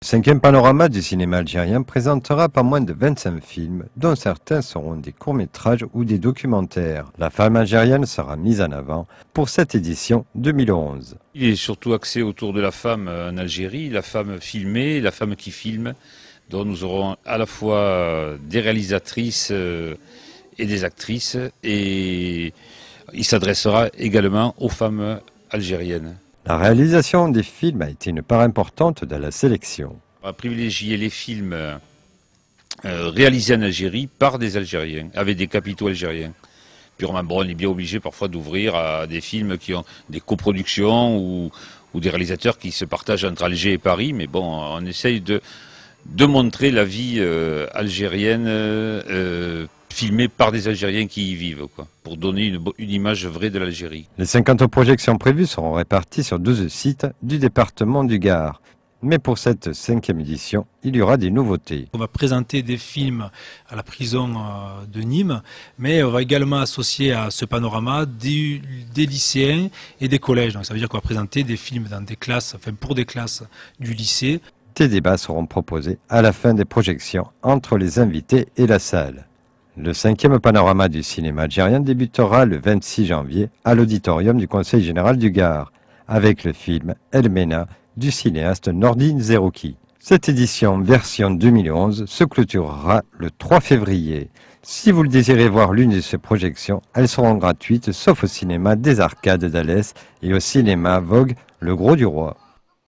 Le 5e panorama du cinéma algérien présentera pas moins de 25 films, dont certains seront des courts-métrages ou des documentaires. La femme algérienne sera mise en avant pour cette édition 2011. Il est surtout axé autour de la femme en Algérie, la femme filmée, la femme qui filme, dont nous aurons à la fois des réalisatrices et des actrices, et il s'adressera également aux femmes algériennes. La réalisation des films a été une part importante de la sélection. On va privilégier les films réalisés en Algérie par des Algériens, avec des capitaux algériens. Purement bon, on est bien obligé parfois d'ouvrir à des films qui ont des coproductions ou des réalisateurs qui se partagent entre Alger et Paris, mais bon, on essaye de montrer la vie algérienne filmée par des Algériens qui y vivent, quoi, pour donner une image vraie de l'Algérie. Les 50 projections prévues seront réparties sur 12 sites du département du Gard. Mais pour cette 5e édition, il y aura des nouveautés. On va présenter des films à la prison de Nîmes, mais on va également associer à ce panorama des lycéens et des collèges. Donc ça veut dire qu'on va présenter des films dans des classes, enfin pour des classes du lycée. Des débats seront proposés à la fin des projections entre les invités et la salle. Le 5e panorama du cinéma algérien débutera le 26 janvier à l'auditorium du Conseil général du Gard, avec le film El Mena du cinéaste Nordine Zerouki. Cette édition version 2011 se clôturera le 3 février. Si vous le désirez voir l'une de ces projections, elles seront gratuites sauf au cinéma des Arcades d'Alès et au cinéma Vogue Le Gros du Roi.